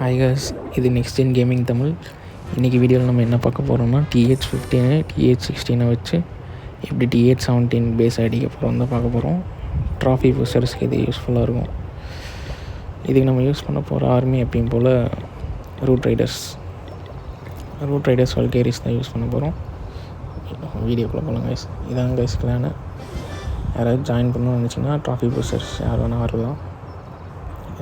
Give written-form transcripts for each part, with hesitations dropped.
Hi guys, இது next gen gaming Tamil. இன்றைக்கி வீடியோவில் நம்ம என்ன பார்க்க போகிறோம்னா TH15 TH16 வச்சு எப்படி TH17 பேஸ் அடிக்க போகிறோம் தான் பார்க்க போகிறோம். ட்ராஃபி புஷர்ஸ்க்கு இது யூஸ்ஃபுல்லாக இருக்கும். இதுக்கு நம்ம யூஸ் பண்ண போகிற ஆர்மி எப்பயும் போல் ரூட் ரைடர்ஸ் வல்கேரிஸ் தான் யூஸ் பண்ண போகிறோம். வீடியோக்குள்ளே போகலாம் கைஸ். இதான் கைஸ் கிளானு. யாராவது ஜாயின் பண்ணணும்னு நினச்சிங்கன்னா ட்ராஃபி புஷர்ஸ் யார் வேணால் வரலாம்.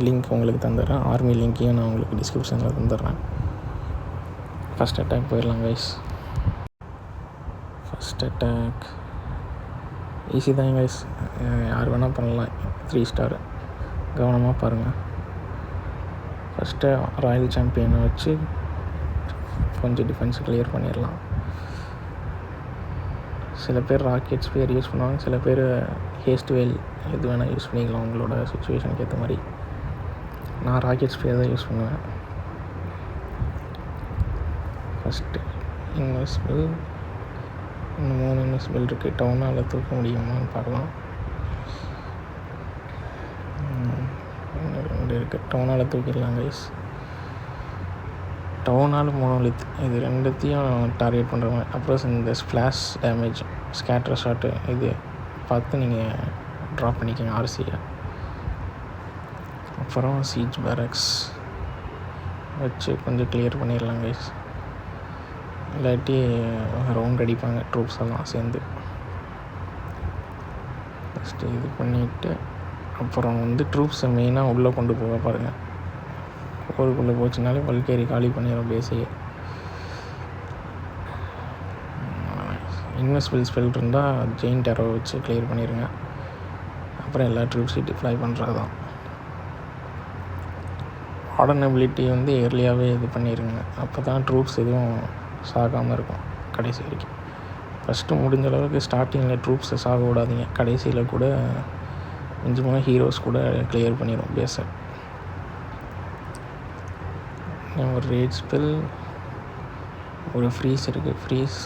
லிங்க் உங்களுக்கு தந்துடுறேன். ஆர்மி லிங்க்கையும் நான் உங்களுக்கு டிஸ்கிரிப்ஷனில் தந்துடுறேன். ஃபஸ்ட் அட்டாக் போயிடலாம் கைஸ். ஃபஸ்ட் அட்டாக் ஈஸி தான் கைஸ், யார் வேணால் பண்ணலாம். 3 ஸ்டார். கவனமாக பாருங்கள். ஃபஸ்ட்டு ராயல் சாம்பியனை வச்சு கொஞ்சம் டிஃபென்ஸ் கிளியர் பண்ணிடலாம். சில பேர் ராக்கெட் ஸ்பியர் யூஸ் பண்ணுவாங்க, சில பேர் ஹேஸ்ட் வேல் எது வேணால் யூஸ் பண்ணிக்கலாம் உங்களோட சுச்சுவேஷனுக்கு ஏற்ற மாதிரி. நான் ராக்கெட் ஸ்பியர் தான் யூஸ் பண்ணுவேன். ஃபஸ்ட்டு இன்வெஸ்பிள், இன்னும் 3 இன்வெஸ்பிள் இருக்குது. டவுனால் தூக்க முடியுமான்னு பார்க்கலாம். இன்னும் 2 இருக்குது. டவுனால் தூக்கிடலாம் கைஸ். டவுனால் மோனோலித், இது ரெண்டுத்தையும் டார்கெட் பண்ணுற மாதிரி. அப்புறம் இந்த ஸ்ப்ளாஷ் டேமேஜ், ஸ்கேட்டர் ஷாட்டு இது பார்த்து நீங்கள் ட்ராப் பண்ணிக்கோங்க ஆர்சியை. அப்புறம் சீஜ் பேரக்ஸ் வச்சு கொஞ்சம் கிளியர் பண்ணிடலாம் கைஸ். இல்லாட்டி ரவுண்ட் அடிப்பாங்க ட்ரூப்ஸ் எல்லாம் சேர்ந்து. ஃபஸ்ட்டு இது பண்ணிவிட்டு அப்புறம் ட்ரூப்ஸை மெயினாக உள்ளே கொண்டு போக பாருங்கள். ஊருக்குள்ளே போச்சுனாலே வல்கேரி காலி பண்ணிடும் பேஸையே. இன்வெஸ்பிள் ஸ்பெல் இருந்தால் ஜெயின் டேரோ வச்சு கிளியர் பண்ணிடுங்க. அப்புறம் எல்லா ட்ரூப்ஸையும் டிப்ளாய் பண்ணுறது தான். வார்டனபிலிட்டி ஏர்லியாகவே இது பண்ணிடுங்க. அப்போ தான் ட்ரூப்ஸ் எதுவும் சாகாமல் இருக்கும் கடைசி வரைக்கும். ஃபஸ்ட்டு முடிஞ்ச அளவுக்கு ஸ்டார்டிங்கில் ட்ரூப்ஸை சாக விடாதீங்க. கடைசியில் கூட மிஞ்சமான ஹீரோஸ் கூட கிளியர் பண்ணிடும் பேஸை. ஒரு ரேட் ஸ்பெல், ஒரு ஃப்ரீஸ் இருக்குது. ஃப்ரீஸ்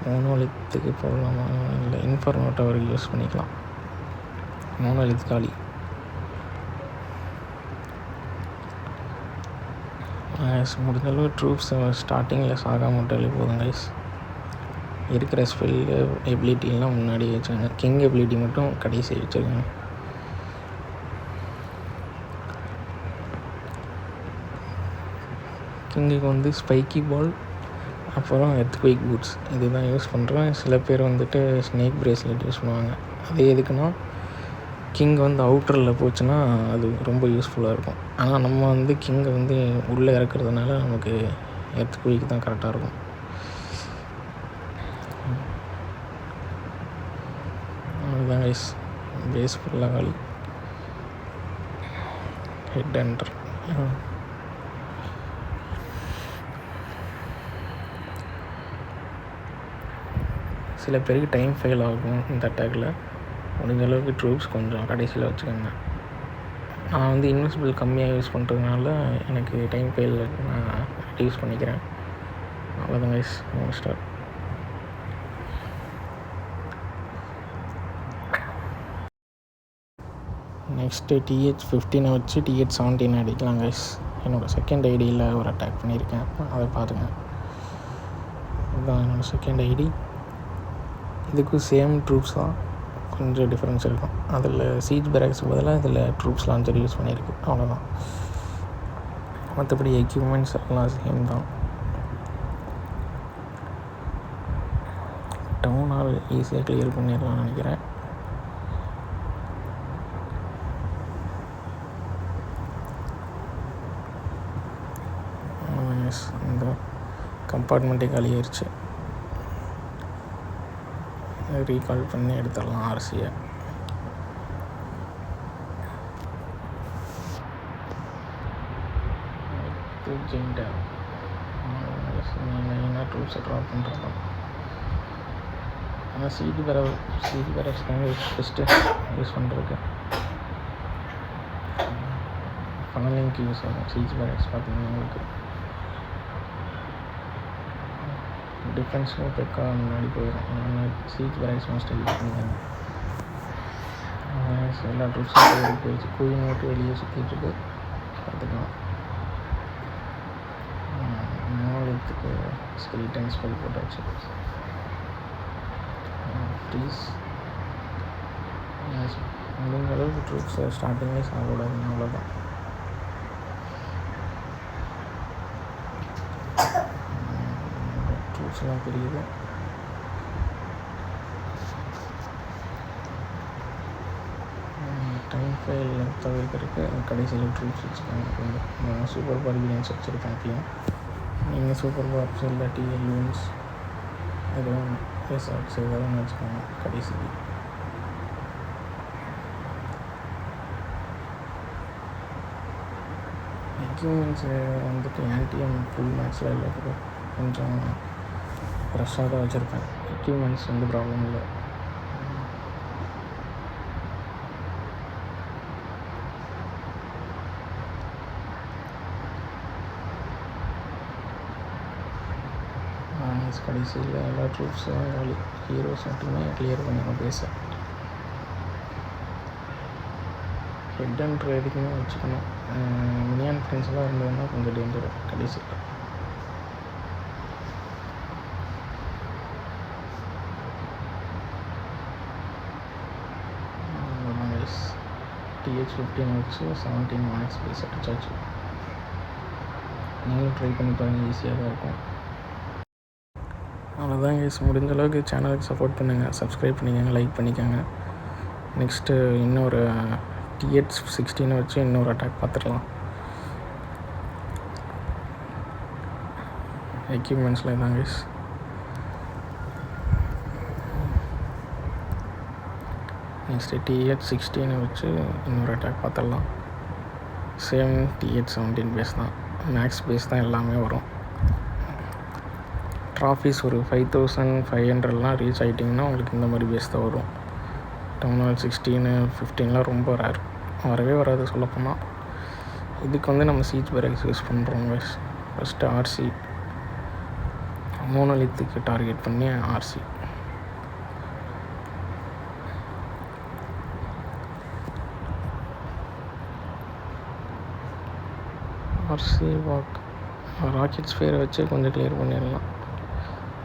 மோனோலித்துக்கு போடலாமா இல்லை இன்ஃபர்னோ டவருக்கு யூஸ் பண்ணிக்கலாம். மோனோலித் காலி. முடிஞ்சளவு ட்ரூப்ஸ் ஸ்டார்டிங்கில் சாகாம விட்டாலே போதும் கைஸ். இருக்கிற ஸ்பெல் எபிலிட்டிலாம் முன்னாடி வச்சுக்கோங்க. கிங் எபிலிட்டி மட்டும் கடைசி வச்சுருக்கோங்க. கிங்குக்கு ஸ்பைக்கி பால், அப்புறம் எர்த்குவேக் பூட்ஸ் இதுதான் யூஸ் பண்ணுறேன். சில பேர் ஸ்னேக் பிரேஸ்லெட் யூஸ் பண்ணுவாங்க. அது எதுக்குன்னா கிங் அவுட்டரில் போச்சுன்னா அது ரொம்ப யூஸ்ஃபுல்லாக இருக்கும். ஆனால் நம்ம கிங்கை உள்ளே இறக்குறதுனால நமக்கு எர்த்குவேக் தான் கரெக்டாக இருக்கும். அதுதான் கைஸ், பேஸ் ஃபுல்லாக காலி. Head enter. சில பேருக்கு டைம் ஃபெயில் ஆகும் இந்த அட்டாக்கில். முடிஞ்ச அளவுக்கு ட்ரூப்ஸ் கொஞ்சம் கடைசியில் வச்சுக்கோங்க. நான் இன்வெஸ்பிள் கம்மியாக யூஸ் பண்ணுறதுனால எனக்கு டைம் ஃபெயில் நான் யூஸ் பண்ணிக்கிறேன். அவ்வளோதான் கைஸ், 3 ஸ்டார். நெக்ஸ்ட்டு TH15 வச்சு TH17 அடிக்கலாம் கைஸ். என்னோடய செகண்ட் ஐடியில் ஒரு அட்டாக் பண்ணியிருக்கேன், அதை பாருங்க. இதுதான் என்னோடய செகண்ட் ஐடி. இதுக்கும் சேம் ட்ரூப்ஸ் தான், கொஞ்சம் டிஃப்ரென்ஸ் இருக்கும். அதில் சீஜ் பேரக்ஸுக்கு பதிலாக இதில் ட்ரூப்ஸ் லான்ச்சர் யூஸ் பண்ணியிருக்கு, அவ்வளோதான். மற்றபடி எக்யூப்மெண்ட்ஸ் எல்லாம் சேம் தான். டவுனால் ஈஸியாக கிளியர் பண்ணிடலாம்னு நினைக்கிறேன். இந்த கம்பார்ட்மெண்ட்டே காலியாயிருச்சு. ரீகால் பண்ணி எடுத்துடலாம் ஆர்சியை. மெயினாக ட்ரூப்ஸை ட்ராப் பண்ணுறது தான். ஆனால் சீஜ் பேரக்ஸ் தாங்க ஃபஸ்ட்டு யூஸ் பண்ணுறதுக்கு. ஃபனலிங்க்கு யூஸ் ஆகும் சீஜ் பேரக்ஸ். பார்த்தீங்கன்னா உங்களுக்கு டிஃபென்ஸும் பெக்காக முன்னாடி போயிடும். நான் சீஜ் பேரக்ஸ் மோஸ்ட்டாக யூஸ் பண்ணிக்கிறேன். எல்லா ட்ரூப்ஸும் போயிடுச்சு. குயின் மட்டும் வெளியே சுற்றிட்டுருக்கு. பார்த்துக்கலாம். மோனோலித்துக்கு ஸ்கெலிட்டன் ஸ்பெல் போட்டாச்சு. ப்ளீஸ் முடிஞ்ச அளவுக்கு ட்ரூப்ஸை ஸ்டார்டிங்கே சாப்பிடாதுங்க, அவ்வளோதான். ட்ரூப்ஸ்லாம் தெரியுது. டைம் ஃபைல் தவிர்க்கிறதுக்கு கடைசியில் ட்ரூப்ஸ் வச்சுக்காங்க. சூப்பர் பார்பிலியன்ஸ் வச்சுருக்கேன். அப்பயும் நீங்கள் சூப்பர் பார்ப்ஸ் இல்லாட்டி லூன்ஸ் எதுவும் ரிசார்ட்ஸ் எதாவது வச்சுக்கோங்க கடைசிக்கு. எக்யூப்மெண்ட்ஸு வந்துட்டு ஆன்டிஎம் ஃபுல் மேக்ஸில் இல்லை, கொஞ்சம் ஃப்ரெஷ்ஷாக தான் வச்சுருப்பேன். எக்யூப்மெண்ட்ஸ் ப்ராப்ளம் இல்லை. கடைசியில் எல்லா ட்ரூப்ஸும் ஹீரோஸ் மட்டுமே கிளியர் பண்ணிடணும் பேச. ஹெட் அண்ட் எதுக்குமே வச்சுக்கணும். மினியான் ஃப்ரெண்ட்ஸ்லாம் இருந்ததுன்னா கொஞ்சம் டேஞ்சர் கடைசியில். TH15 வச்சு 17 மேக்ஸ் பேஸ் அடிச்சாச்சு. நீங்களும் ட்ரை பண்ணி பாருங்கள், ஈஸியாக தான் இருக்கும். அவ்வளோதான் கைஸ். முடிஞ்ச அளவுக்கு சேனலுக்கு சப்போர்ட் பண்ணுங்கள், சப்ஸ்கிரைப் பண்ணிக்கோங்க, லைக் பண்ணிக்கோங்க. நெக்ஸ்ட்டு இன்னொரு TH16 வச்சு இன்னொரு அட்டாக் பார்த்துடலாம். எக்யூப்மெண்ட்ஸில் தான் கைஸ். நெக்ஸ்ட்டு TH16 வச்சு இன்னொரு அட்டாக் பார்த்துடலாம். சேம் TH17 பேஸ் தான், மேக்ஸ் பேஸ் தான் எல்லாமே வரும். ட்ராஃபீஸ் ஒரு 5500 ரீச் ஆகிட்டிங்கன்னா உங்களுக்கு இந்த மாதிரி பேஸ் தான் வரும். டவுன் ஹால் 16, 15 ரொம்ப ரேர், வரவே வராது சொல்லப்போனால். இதுக்கு நம்ம சீச் பேரக்ஸ் யூஸ் பண்ணுறோம். ஃபஸ்ட்டு ஆர்சி மோனோலித்துக்கு டார்கெட் பண்ணி ஆர்சி. ராக்கெட் ஸ்பேரை வச்சு கொஞ்சம் கிளியர் பண்ணிடலாம்.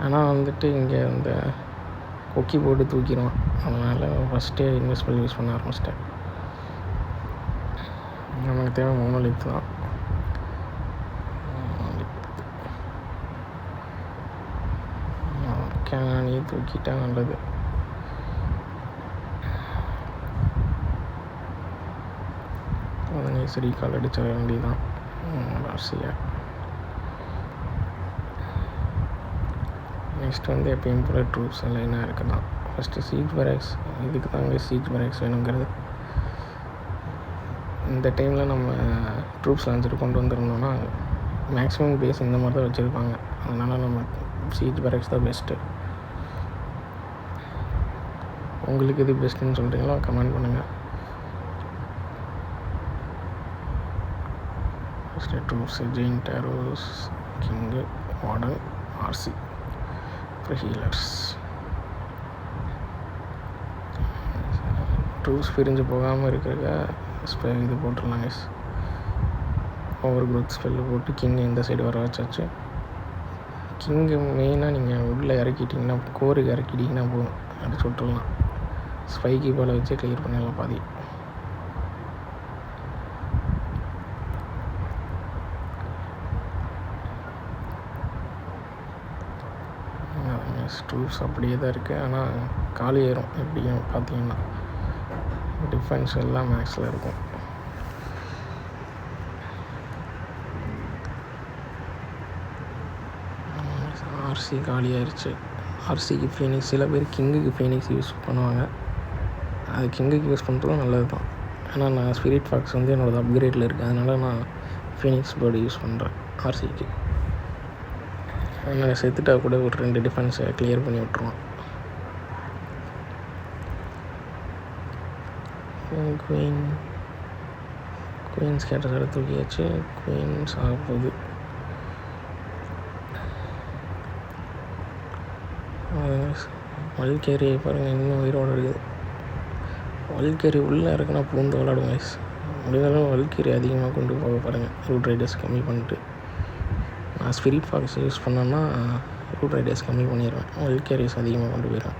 ஆனால் வந்துட்டு இங்கே இந்த கொக்கி போட்டு தூக்கிடுவான். அதனால் ஃபஸ்ட்டே இன்வெஸ்ட்மெண்ட் யூஸ் பண்ண ஆரம்பிச்சிட்டேன். நமக்கு தேவை மோனோலித் தான். கேனானி தூக்கிட்டா நல்லது. அதனை சரி கால் அடிச்ச வேண்டியதான் ராசியாக. நெக்ஸ்ட் எப்பயும் போல் ட்ரூப்ஸ் லைனாக இருக்குதான். ஃபஸ்ட்டு சீச் பேரக்ஸ், இதுக்கு தாங்க சீச் பேரக்ஸ் வேணுங்கிறது. இந்த டைமில் நம்ம ட்ரூப்ஸ் லான்ச்சர் கொண்டு வந்துருந்தோம்னா மேக்ஸிமம் பேஸ் இந்த மாதிரி தான் வச்சுருப்பாங்க. அதனால் நம்ம சீச் பேரக்ஸ் தான் பெஸ்ட்டு. உங்களுக்கு இது பெஸ்ட்டுன்னு சொல்கிறீங்களோ கமெண்ட் பண்ணுங்கள். First troops giant arrows, king, warden, RC, அப்புறம் ஹீலர்ஸ். ட்ரூப்ஸ் பிரிஞ்சு போகாமல் இருக்கிறக்க இது போட்டுடலாங்க. ஓவர் குரூத் ஸ்பெல்லு போட்டு கிங்கை இந்த சைடு வர வச்சாச்சு. கிங்கு மெயினாக நீங்கள் உள்ளே இறக்கிட்டிங்கன்னா, கோருக்கு இறக்கிட்டிங்கன்னா போதும், அடிச்சு விட்டுடலாம். ஸ்பைக்கி போல் வச்சு கிளியர் பண்ணிடலாம் பாதி. ட்ரூப்ஸ் அப்படியே தான் இருக்குது, ஆனால் காலி ஏறும் எப்படியும் பார்த்தீங்கன்னா. டிஃபென்ஸ் எல்லாம் மேக்ஸில் இருக்கும். ஆர்சி காலி ஆயிடுச்சு. ஆர்சிக்கு ஃபீனிக்ஸ், சில பேர் கிங்குக்கு ஃபீனிக்ஸ் யூஸ் பண்ணுவாங்க. அது கிங்குக்கு யூஸ் பண்ணுறதும் நல்லது தான். ஆனால் நான் ஸ்பிரிட் ஃபாக்ஸ் என்னோடய அப்கிரேடில் இருக்குது, அதனால் நான் ஃபீனிக்ஸ் பேர்டு யூஸ் பண்ணுறேன் ஆர்சிக்கு. அதனால் செத்துட்டா கூட ஒரு 2 டிஃபென்ஸை கிளியர் பண்ணி விட்ருவான். குயின் ஸ்கேட்டர்ஸோட தூக்கியாச்சு. குயின்ஸ் ஆக போகுது. வல்கேரி பாருங்கள் இன்னும் உயிரோடு இருக்குது. வல்கேரி உள்ளே இருக்குன்னா பூந்து விளாடுங்க. முடிந்தாலும் வல்கேரி அதிகமாக கொண்டு போக பாருங்கள். ரூட் ரைடர்ஸ் கம்மி பண்ணிட்டு. நான் ஸ்பிரிட் ஃபாக்ஸ் யூஸ் பண்ணேன்னா ரூட் ரைடர்ஸ் கம்மி பண்ணிடுவேன். வல்கேரிஸ் அதிகமாக கொண்டு போயிடுவேன்.